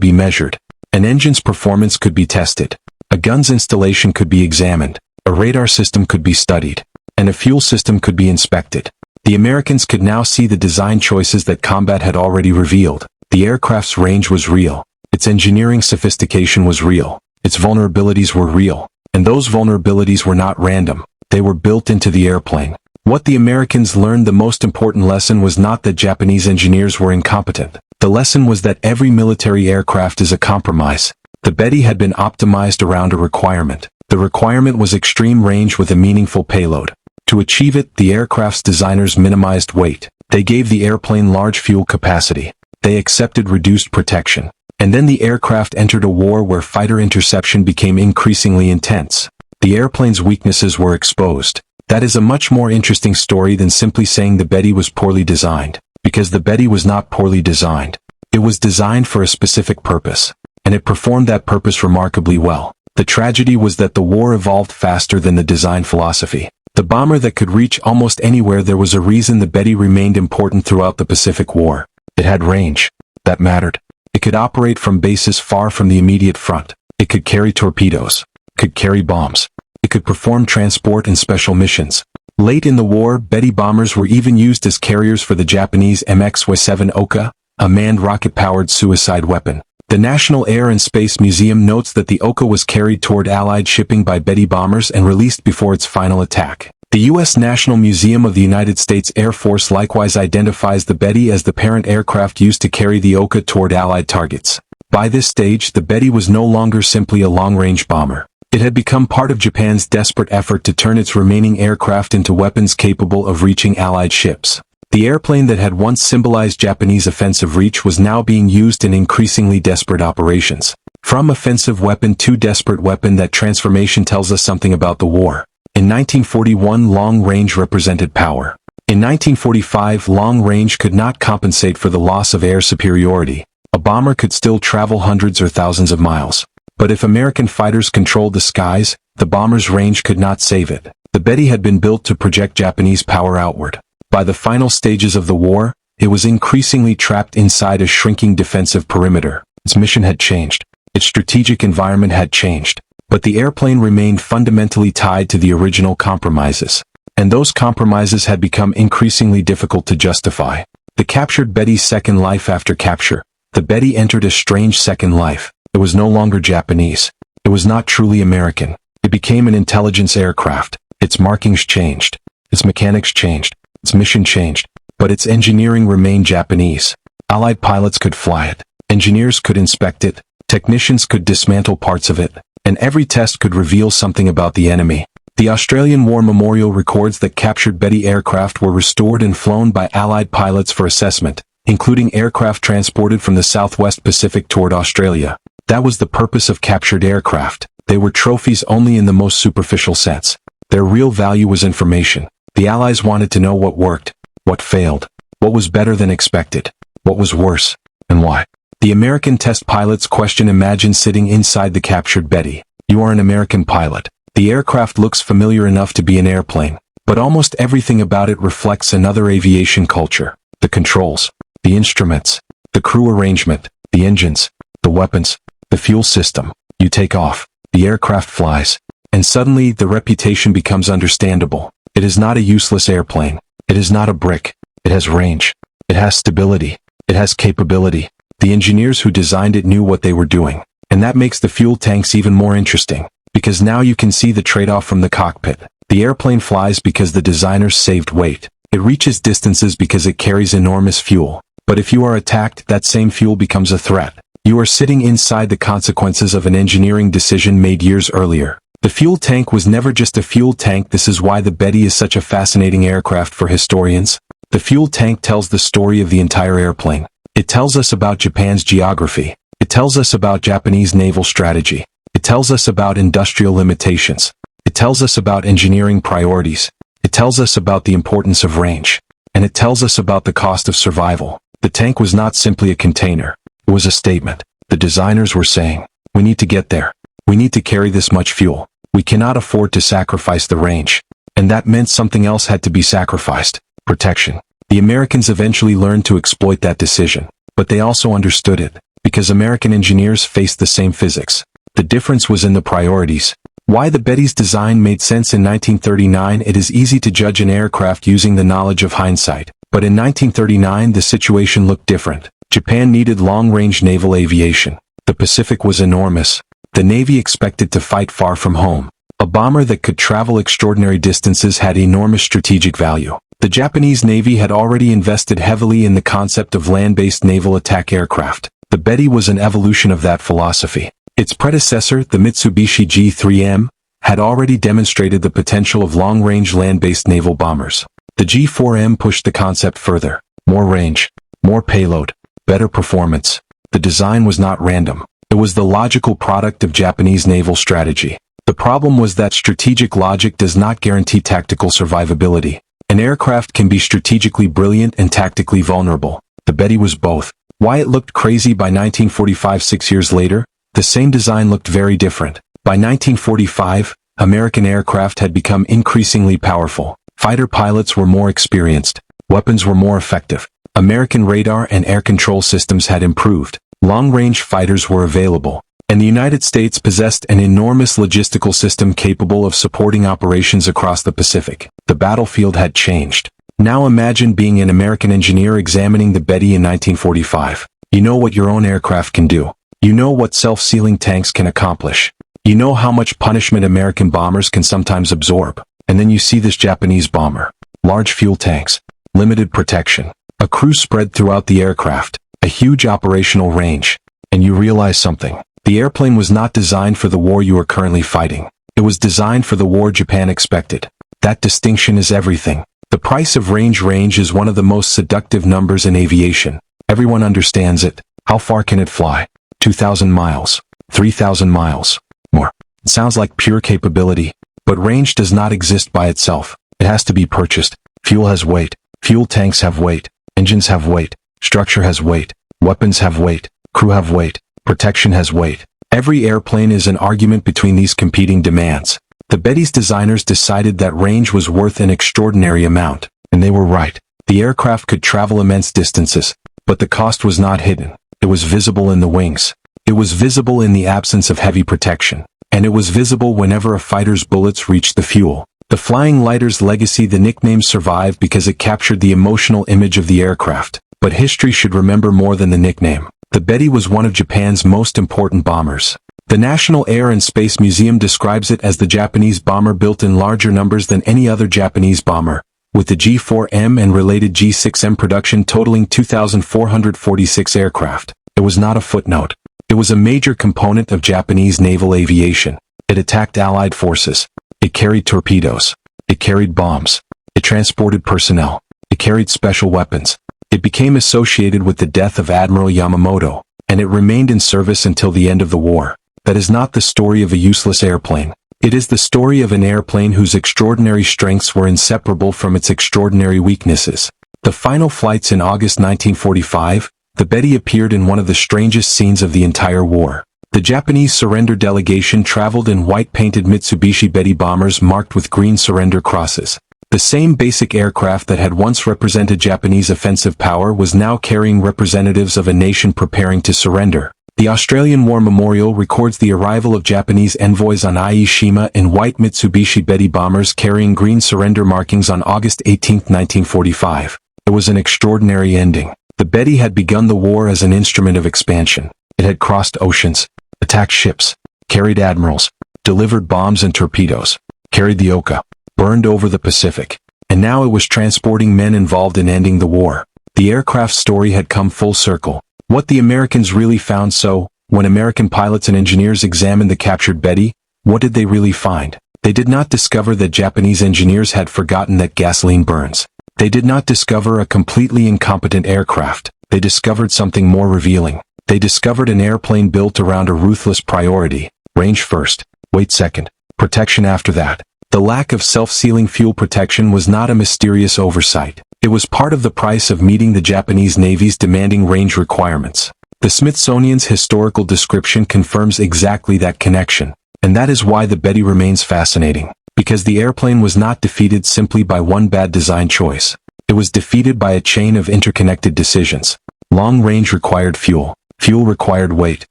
be measured. An engine's performance could be tested. A gun's installation could be examined. A radar system could be studied. And a fuel system could be inspected. The Americans could now see the design choices that combat had already revealed. The aircraft's range was real. Its engineering sophistication was real. Its vulnerabilities were real. And those vulnerabilities were not random. They were built into the airplane. What the Americans learned, the most important lesson, was not that Japanese engineers were incompetent. The lesson was that every military aircraft is a compromise. The Betty had been optimized around a requirement. The requirement was extreme range with a meaningful payload. To achieve it, the aircraft's designers minimized weight. They gave the airplane large fuel capacity. They accepted reduced protection. And then the aircraft entered a war where fighter interception became increasingly intense. The airplane's weaknesses were exposed. That is a much more interesting story than simply saying the Betty was poorly designed. Because the Betty was not poorly designed. It was designed for a specific purpose. And it performed that purpose remarkably well. The tragedy was that the war evolved faster than the design philosophy. The bomber that could reach almost anywhere, there was a reason the Betty remained important throughout the Pacific War. It had range. That mattered. It could operate from bases far from the immediate front. It could carry torpedoes. Could carry bombs. It could perform transport and special missions. Late in the war, Betty bombers were even used as carriers for the Japanese MX-7 Oka, a manned rocket-powered suicide weapon. The National Air and Space Museum notes that the Oka was carried toward Allied shipping by Betty bombers and released before its final attack. The U.S. National Museum of the United States Air Force likewise identifies the Betty as the parent aircraft used to carry the Oka toward Allied targets. By this stage, the Betty was no longer simply a long-range bomber. It had become part of Japan's desperate effort to turn its remaining aircraft into weapons capable of reaching Allied ships. The airplane that had once symbolized Japanese offensive reach was now being used in increasingly desperate operations. From offensive weapon to desperate weapon, that transformation tells us something about the war. In 1941, long range represented power. In 1945, long range could not compensate for the loss of air superiority. A bomber could still travel hundreds or thousands of miles. But if American fighters controlled the skies, the bomber's range could not save it. The Betty had been built to project Japanese power outward. By the final stages of the war, it was increasingly trapped inside a shrinking defensive perimeter. Its mission had changed. Its strategic environment had changed. But the airplane remained fundamentally tied to the original compromises. And those compromises had become increasingly difficult to justify. The captured Betty's second life after capture. The Betty entered a strange second life. It was no longer Japanese. It was not truly American. It became an intelligence aircraft. Its markings changed. Its mechanics changed. Its mission changed. But its engineering remained Japanese. Allied pilots could fly it. Engineers could inspect it. Technicians could dismantle parts of it. And every test could reveal something about the enemy. The Australian War Memorial records that captured Betty aircraft were restored and flown by Allied pilots for assessment, including aircraft transported from the Southwest Pacific toward Australia. That was the purpose of captured aircraft. They were trophies only in the most superficial sense. Their real value was information. The Allies wanted to know what worked, what failed, what was better than expected, what was worse, and why. The American test pilots question: imagine sitting inside the captured Betty. You are an American pilot. The aircraft looks familiar enough to be an airplane, but almost everything about it reflects another aviation culture. The controls, the instruments, the crew arrangement, the engines, the weapons, the fuel system. You take off, the aircraft flies, and suddenly the reputation becomes understandable. It is not a useless airplane. It is not a brick. It has range. It has stability. It has capability. The engineers who designed it knew what they were doing. And that makes the fuel tanks even more interesting, because now you can see the trade-off from the cockpit. The airplane flies because the designers saved weight. It reaches distances because it carries enormous fuel. But if you are attacked, that same fuel becomes a threat. You are sitting inside the consequences of an engineering decision made years earlier. The fuel tank was never just a fuel tank. This is why the Betty is such a fascinating aircraft for historians. The fuel tank tells the story of the entire airplane. It tells us about Japan's geography. It tells us about Japanese naval strategy. It tells us about industrial limitations. It tells us about engineering priorities. It tells us about the importance of range. And it tells us about the cost of survival. The tank was not simply a container. It was a statement. The designers were saying, we need to get there. We need to carry this much fuel. We cannot afford to sacrifice the range. And that meant something else had to be sacrificed. Protection. The Americans eventually learned to exploit that decision. But they also understood it, because American engineers faced the same physics. The difference was in the priorities. Why the Betty's design made sense in 1939. It is easy to judge an aircraft using the knowledge of hindsight. But in 1939 the situation looked different. Japan needed long-range naval aviation. The Pacific was enormous. The Navy expected to fight far from home. A bomber that could travel extraordinary distances had enormous strategic value. The Japanese Navy had already invested heavily in the concept of land-based naval attack aircraft. The Betty was an evolution of that philosophy. Its predecessor, the Mitsubishi G4M, had already demonstrated the potential of long-range land-based naval bombers. The G4M pushed the concept further. More range, more payload, better performance. The design was not random. It was the logical product of Japanese naval strategy. The problem was that strategic logic does not guarantee tactical survivability. An aircraft can be strategically brilliant and tactically vulnerable. The Betty was both. Why it looked crazy by 1945, 6 years later? The same design looked very different. By 1945, American aircraft had become increasingly powerful. Fighter pilots were more experienced. Weapons were more effective. American radar and air control systems had improved. Long-range fighters were available. And the United States possessed an enormous logistical system capable of supporting operations across the Pacific. The battlefield had changed. Now imagine being an American engineer examining the Betty in 1945. You know what your own aircraft can do. You know what self-sealing tanks can accomplish. You know how much punishment American bombers can sometimes absorb. And then you see this Japanese bomber. Large fuel tanks. Limited protection. A crew spread throughout the aircraft. A huge operational range. And you realize something. The airplane was not designed for the war you are currently fighting. It was designed for the war Japan expected. That distinction is everything. The price of range is one of the most seductive numbers in aviation. Everyone understands it. How far can it fly? 2,000 miles. 3,000 miles. More. It sounds like pure capability. But range does not exist by itself. It has to be purchased. Fuel has weight. Fuel tanks have weight. Engines have weight. Structure has weight. Weapons have weight. Crew have weight. Protection has weight. Every airplane is an argument between these competing demands. The Betty's designers decided that range was worth an extraordinary amount, and they were right. The aircraft could travel immense distances, but the cost was not hidden. It was visible in the wings. It was visible in the absence of heavy protection, and it was visible whenever a fighter's bullets reached the fuel. The Flying Lighter's legacy, the nickname, survived because it captured the emotional image of the aircraft. But history should remember more than the nickname. The Betty was one of Japan's most important bombers. The National Air and Space Museum describes it as the Japanese bomber built in larger numbers than any other Japanese bomber, with the G4M and related G6M production totaling 2,446 aircraft. It was not a footnote. It was a major component of Japanese naval aviation. It attacked Allied forces. It carried torpedoes. It carried bombs. It transported personnel. It carried special weapons. It became associated with the death of Admiral Yamamoto, and it remained in service until the end of the war. That is not the story of a useless airplane. It is the story of an airplane whose extraordinary strengths were inseparable from its extraordinary weaknesses. The final flights in August 1945, the Betty appeared in one of the strangest scenes of the entire war. The Japanese surrender delegation traveled in white-painted Mitsubishi Betty bombers marked with green surrender crosses. The same basic aircraft that had once represented Japanese offensive power was now carrying representatives of a nation preparing to surrender. The Australian War Memorial records the arrival of Japanese envoys on Ie Shima in white Mitsubishi Betty bombers carrying green surrender markings on August 18, 1945. It was an extraordinary ending. The Betty had begun the war as an instrument of expansion. It had crossed oceans, attacked ships, carried admirals, delivered bombs and torpedoes, carried the Oka, burned over the Pacific, and now it was transporting men involved in ending the war. The aircraft story had come full circle. What the Americans really found. So, when American pilots and engineers examined the captured Betty, what did they really find? They did not discover that Japanese engineers had forgotten that gasoline burns. They did not discover a completely incompetent aircraft. They discovered something more revealing. They discovered an airplane built around a ruthless priority. Range first, weight second, protection after that. The lack of self-sealing fuel protection was not a mysterious oversight. It was part of the price of meeting the Japanese Navy's demanding range requirements. The Smithsonian's historical description confirms exactly that connection. And that is why the Betty remains fascinating. Because the airplane was not defeated simply by one bad design choice. It was defeated by a chain of interconnected decisions. Long range required fuel. Fuel required weight.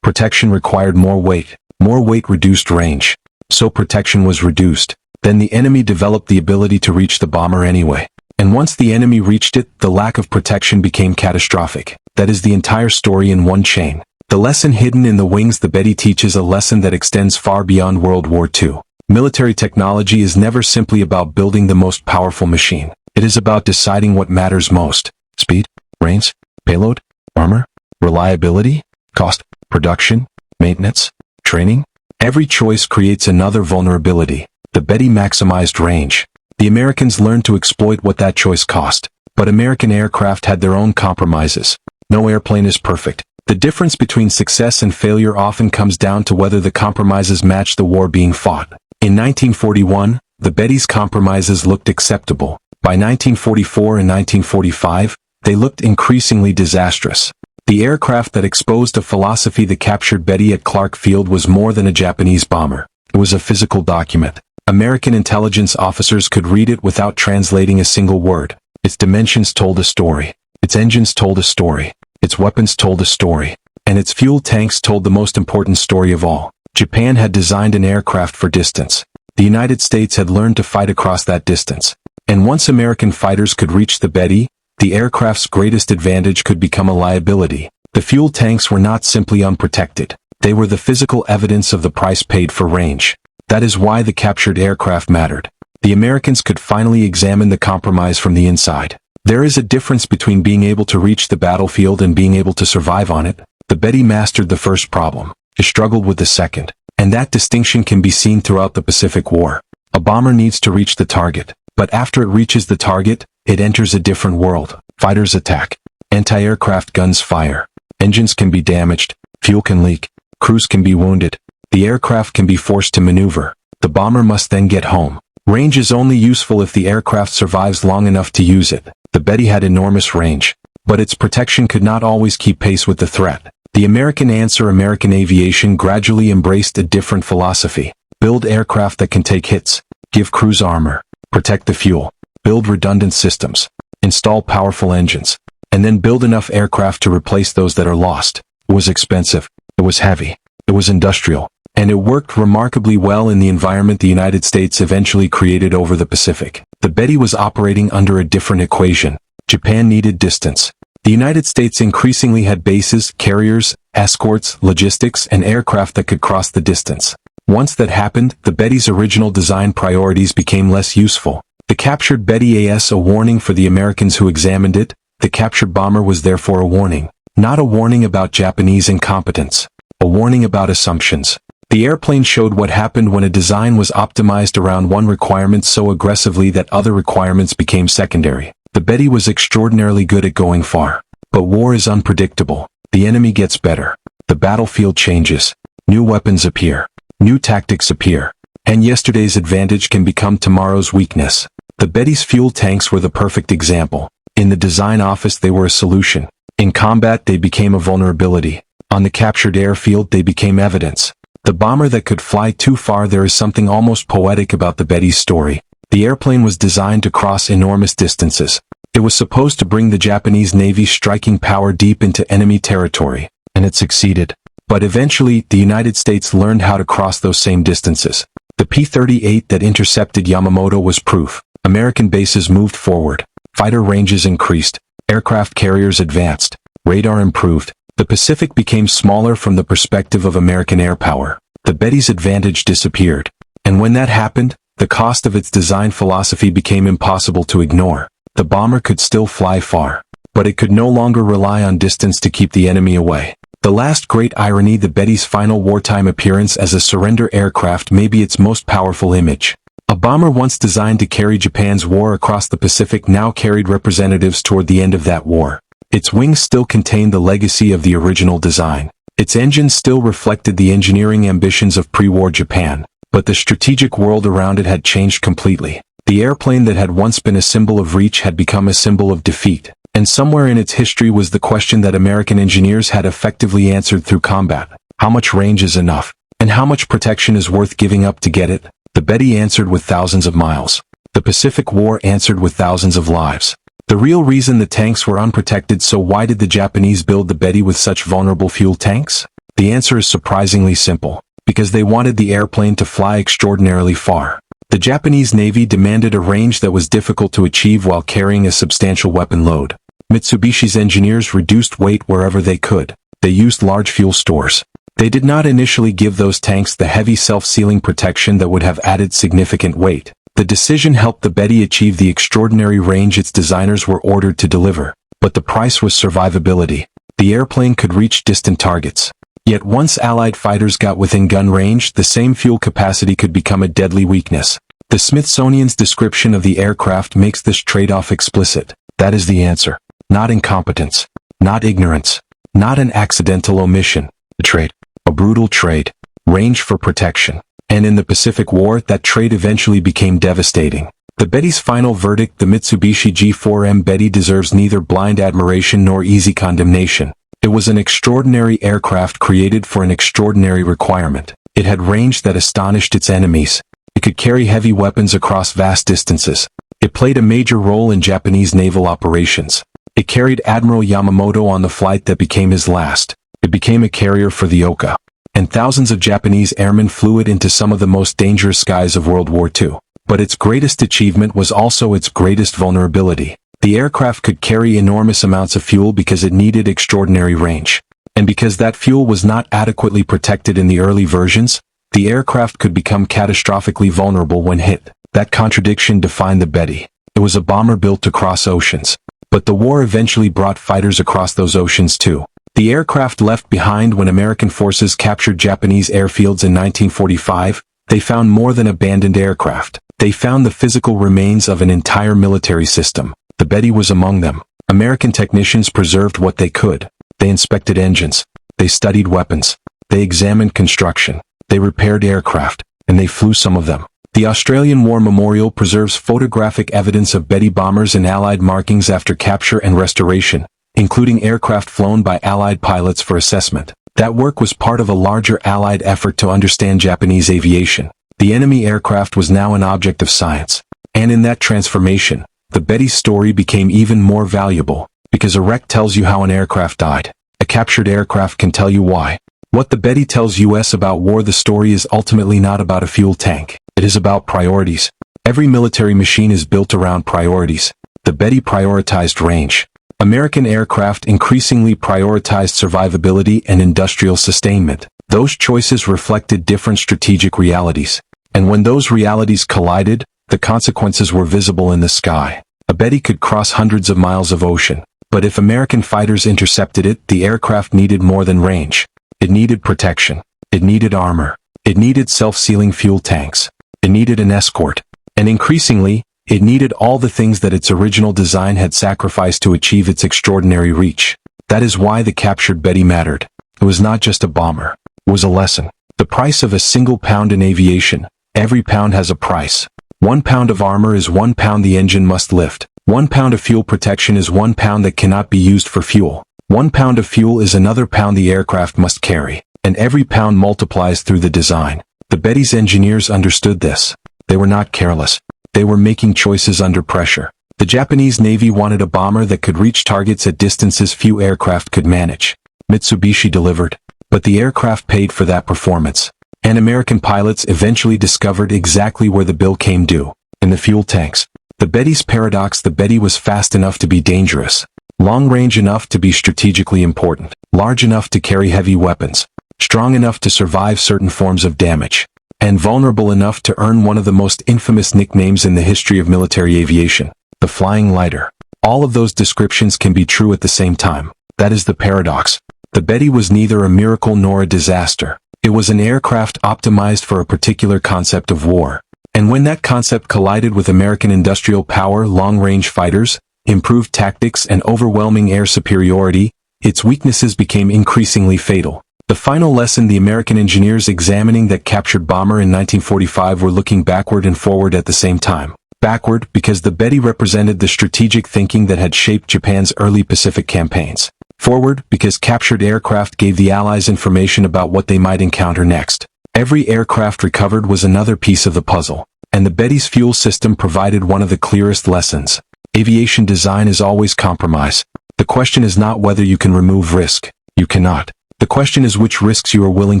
Protection required more weight. More weight reduced range. so protection was reduced. Then the enemy developed the ability to reach the bomber anyway. And once the enemy reached it, the lack of protection became catastrophic. That is the entire story in one chain. The lesson hidden in the wings. The Betty teaches a lesson that extends far beyond World War II. Military technology is never simply about building the most powerful machine. It is about deciding what matters most. Speed, range, payload, armor, reliability, cost, production, maintenance, training. Every choice creates another vulnerability. The Betty maximized range. The Americans learned to exploit what that choice cost. But American aircraft had their own compromises. No airplane is perfect. The difference between success and failure often comes down to whether the compromises match the war being fought. In 1941, the Betty's compromises looked acceptable. By 1944 and 1945, they looked increasingly disastrous. The aircraft that exposed a philosophy that captured Betty at Clark Field was more than a Japanese bomber. It was a physical document. American intelligence officers could read it without translating a single word. Its dimensions told a story. Its engines told a story. Its weapons told a story. And its fuel tanks told the most important story of all. Japan had designed an aircraft for distance. The United States had learned to fight across that distance. And once American fighters could reach the Betty, the aircraft's greatest advantage could become a liability. The fuel tanks were not simply unprotected. They were the physical evidence of the price paid for range. That is why the captured aircraft mattered. The Americans could finally examine the compromise from the inside. There is a difference between being able to reach the battlefield and being able to survive on it. The Betty mastered the first problem. It struggled with the second. And that distinction can be seen throughout the Pacific War. A bomber needs to reach the target. But after it reaches the target, it enters a different world. Fighters attack. Anti-aircraft guns fire. Engines can be damaged. Fuel can leak. Crews can be wounded. The aircraft can be forced to maneuver. The bomber must then get home. Range is only useful if the aircraft survives long enough to use it. The Betty had enormous range, but its protection could not always keep pace with the threat. The American answer, American aviation, gradually embraced a different philosophy. Build aircraft that can take hits. Give crews armor. Protect the fuel. Build redundant systems. Install powerful engines. And then build enough aircraft to replace those that are lost. It was expensive. It was heavy. It was industrial. And it worked remarkably well in the environment the United States eventually created over the Pacific. The Betty was operating under a different equation. Japan needed distance. The United States increasingly had bases, carriers, escorts, logistics, and aircraft that could cross the distance. Once that happened, the Betty's original design priorities became less useful. The captured Betty as a warning for the Americans who examined it. The captured bomber was therefore a warning. Not a warning about Japanese incompetence. A warning about assumptions. The airplane showed what happened when a design was optimized around one requirement so aggressively that other requirements became secondary. The Betty was extraordinarily good at going far. But war is unpredictable. The enemy gets better. The battlefield changes. New weapons appear. New tactics appear. And yesterday's advantage can become tomorrow's weakness. The Betty's fuel tanks were the perfect example. In the design office they were a solution. In combat they became a vulnerability. On the captured airfield they became evidence. The bomber that could fly too far. There is something almost poetic about the Betty's story. The airplane was designed to cross enormous distances. It was supposed to bring the Japanese Navy's striking power deep into enemy territory, and it succeeded. But eventually, the United States learned how to cross those same distances. The P-38 that intercepted Yamamoto was proof. American bases moved forward. Fighter ranges increased. Aircraft carriers advanced. Radar improved. The Pacific became smaller from the perspective of American air power. The Betty's advantage disappeared. And when that happened, the cost of its design philosophy became impossible to ignore. The bomber could still fly far, but it could no longer rely on distance to keep the enemy away. The last great irony, the Betty's final wartime appearance as a surrender aircraft may be its most powerful image. A bomber once designed to carry Japan's war across the Pacific now carried representatives toward the end of that war. Its wings still contained the legacy of the original design. Its engines still reflected the engineering ambitions of pre-war Japan. But the strategic world around it had changed completely. The airplane that had once been a symbol of reach had become a symbol of defeat. And somewhere in its history was the question that American engineers had effectively answered through combat. How much range is enough? And how much protection is worth giving up to get it? The Betty answered with thousands of miles. The Pacific War answered with thousands of lives. The real reason the tanks were unprotected, so why did the Japanese build the Betty with such vulnerable fuel tanks? The answer is surprisingly simple. Because they wanted the airplane to fly extraordinarily far. The Japanese Navy demanded a range that was difficult to achieve while carrying a substantial weapon load. Mitsubishi's engineers reduced weight wherever they could. They used large fuel stores. They did not initially give those tanks the heavy self-sealing protection that would have added significant weight. The decision helped the Betty achieve the extraordinary range its designers were ordered to deliver. But the price was survivability. The airplane could reach distant targets. Yet once Allied fighters got within gun range, the same fuel capacity could become a deadly weakness. The Smithsonian's description of the aircraft makes this trade-off explicit. That is the answer. Not incompetence. Not ignorance. Not an accidental omission. A trade. A brutal trade. Range for protection. And in the Pacific War, that trade eventually became devastating. The Betty's final verdict, the Mitsubishi G4M Betty, deserves neither blind admiration nor easy condemnation. It was an extraordinary aircraft created for an extraordinary requirement. It had range that astonished its enemies. It could carry heavy weapons across vast distances. It played a major role in Japanese naval operations. It carried Admiral Yamamoto on the flight that became his last. It became a carrier for the Oka. And thousands of Japanese airmen flew it into some of the most dangerous skies of World War II. But its greatest achievement was also its greatest vulnerability. The aircraft could carry enormous amounts of fuel because it needed extraordinary range. And because that fuel was not adequately protected in the early versions, the aircraft could become catastrophically vulnerable when hit. That contradiction defined the Betty. It was a bomber built to cross oceans. But the war eventually brought fighters across those oceans too. The aircraft left behind when American forces captured Japanese airfields in 1945, they found more than abandoned aircraft. They found the physical remains of an entire military system. The Betty was among them. American technicians preserved what they could. They inspected engines. They studied weapons. They examined construction. They repaired aircraft. And they flew some of them. The Australian War Memorial preserves photographic evidence of Betty bombers and Allied markings after capture and restoration, including aircraft flown by Allied pilots for assessment. That work was part of a larger Allied effort to understand Japanese aviation. The enemy aircraft was now an object of science. And in that transformation, the Betty's story became even more valuable, because a wreck tells you how an aircraft died. A captured aircraft can tell you why. What the Betty tells us about war, the story is ultimately not about a fuel tank. It is about priorities. Every military machine is built around priorities. The Betty prioritized range. American aircraft increasingly prioritized survivability and industrial sustainment. Those choices reflected different strategic realities. And when those realities collided, the consequences were visible in the sky. A Betty could cross hundreds of miles of ocean. But if American fighters intercepted it, the aircraft needed more than range. It needed protection. It needed armor. It needed self-sealing fuel tanks. It needed an escort. And increasingly, it needed all the things that its original design had sacrificed to achieve its extraordinary reach. That is why the captured Betty mattered. It was not just a bomber. It was a lesson. The price of a single pound in aviation. Every pound has a price. 1 pound of armor is 1 pound the engine must lift. 1 pound of fuel protection is 1 pound that cannot be used for fuel. 1 pound of fuel is another pound the aircraft must carry. And every pound multiplies through the design. The Betty's engineers understood this. They were not careless. They were making choices under pressure. The Japanese Navy wanted a bomber that could reach targets at distances few aircraft could manage. Mitsubishi delivered. But the aircraft paid for that performance. And American pilots eventually discovered exactly where the bill came due. In the fuel tanks. The Betty's paradox. The Betty was fast enough to be dangerous. Long range enough to be strategically important. Large enough to carry heavy weapons. Strong enough to survive certain forms of damage. And vulnerable enough to earn one of the most infamous nicknames in the history of military aviation. The Flying Lighter. All of those descriptions can be true at the same time. That is the paradox. The Betty was neither a miracle nor a disaster. It was an aircraft optimized for a particular concept of war. And when that concept collided with American industrial power, long-range fighters, improved tactics, and overwhelming air superiority, its weaknesses became increasingly fatal. The final lesson: the American engineers examining that captured bomber in 1945 were looking backward and forward at the same time. Backward, because the Betty represented the strategic thinking that had shaped Japan's early Pacific campaigns. Forward, because captured aircraft gave the Allies information about what they might encounter next. Every aircraft recovered was another piece of the puzzle. And the Betty's fuel system provided one of the clearest lessons. Aviation design is always compromise. The question is not whether you can remove risk. You cannot. The question is which risks you are willing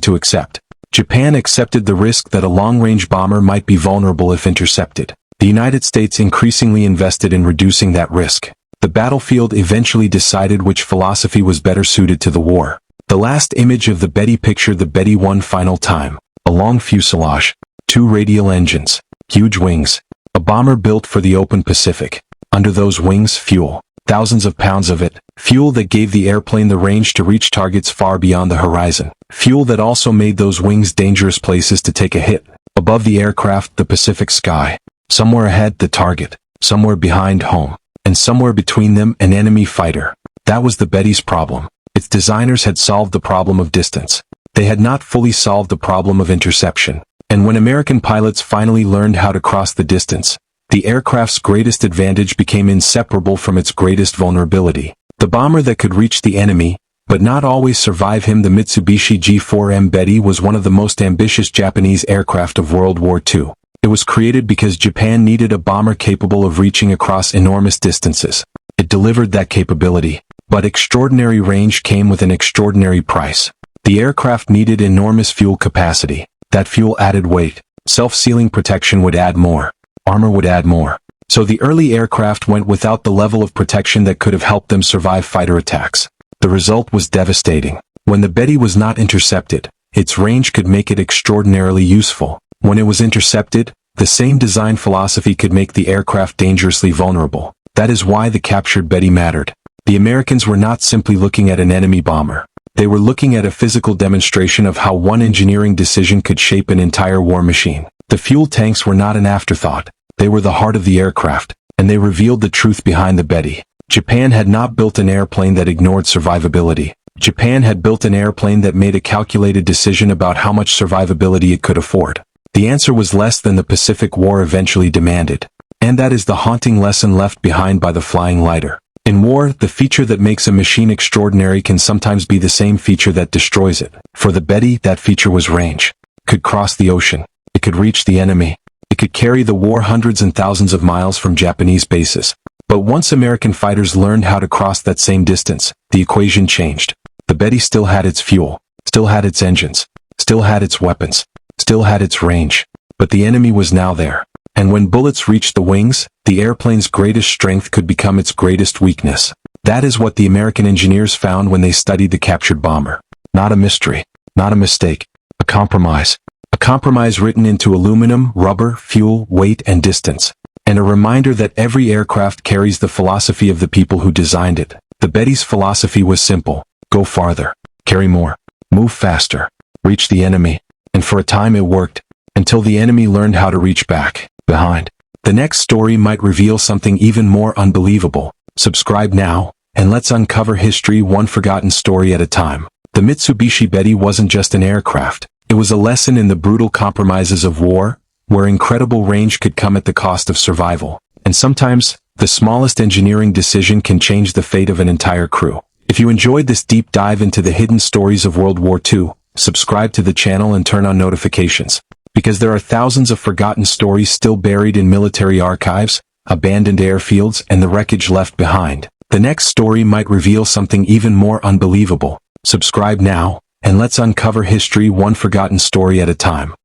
to accept. Japan accepted the risk that a long-range bomber might be vulnerable if intercepted. The United States increasingly invested in reducing that risk. The battlefield eventually decided which philosophy was better suited to the war. The last image of the Betty pictured the Betty one final time. A long fuselage, 2 radial engines, huge wings, a bomber built for the open Pacific. Under those wings, fuel. Thousands of pounds of it. Fuel that gave the airplane the range to reach targets far beyond the horizon. Fuel that also made those wings dangerous places to take a hit. Above the aircraft, the Pacific sky. Somewhere ahead, the target. Somewhere behind, home. And somewhere between them, an enemy fighter. That was the Betty's problem. Its designers had solved the problem of distance. They had not fully solved the problem of interception. And when American pilots finally learned how to cross the distance, the aircraft's greatest advantage became inseparable from its greatest vulnerability. The bomber that could reach the enemy, but not always survive him, the Mitsubishi G4M Betty, was one of the most ambitious Japanese aircraft of World War II. It was created because Japan needed a bomber capable of reaching across enormous distances. It delivered that capability, but extraordinary range came with an extraordinary price. The aircraft needed enormous fuel capacity. That fuel added weight. Self-sealing protection would add more. Armor would add more. So the early aircraft went without the level of protection that could have helped them survive fighter attacks. The result was devastating. When the Betty was not intercepted, its range could make it extraordinarily useful. When it was intercepted, the same design philosophy could make the aircraft dangerously vulnerable. That is why the captured Betty mattered. The Americans were not simply looking at an enemy bomber. They were looking at a physical demonstration of how one engineering decision could shape an entire war machine. The fuel tanks were not an afterthought. They were the heart of the aircraft, and they revealed the truth behind the Betty. Japan had not built an airplane that ignored survivability. Japan had built an airplane that made a calculated decision about how much survivability it could afford. The answer was less than the Pacific War eventually demanded. And that is the haunting lesson left behind by the flying lighter. In war, the feature that makes a machine extraordinary can sometimes be the same feature that destroys it. For the Betty, that feature was range. It could cross the ocean. It could reach the enemy. It could carry the war hundreds and thousands of miles from Japanese bases. But once American fighters learned how to cross that same distance, the equation changed. The Betty still had its fuel, still had its engines, still had its weapons, still had its range. But the enemy was now there. And when bullets reached the wings, the airplane's greatest strength could become its greatest weakness. That is what the American engineers found when they studied the captured bomber. Not a mystery, not a mistake, a compromise. A compromise written into aluminum, rubber, fuel, weight, and distance. And a reminder that every aircraft carries the philosophy of the people who designed it. The Betty's philosophy was simple. Go farther. Carry more. Move faster. Reach the enemy. And for a time it worked. Until the enemy learned how to reach back. Behind. The next story might reveal something even more unbelievable. Subscribe now, and let's uncover history one forgotten story at a time. The Mitsubishi Betty wasn't just an aircraft. It was a lesson in the brutal compromises of war, where incredible range could come at the cost of survival. And sometimes, the smallest engineering decision can change the fate of an entire crew. If you enjoyed this deep dive into the hidden stories of World War II, subscribe to the channel and turn on notifications. Because there are thousands of forgotten stories still buried in military archives, abandoned airfields, and the wreckage left behind. The next story might reveal something even more unbelievable. Subscribe now, and let's uncover history one forgotten story at a time.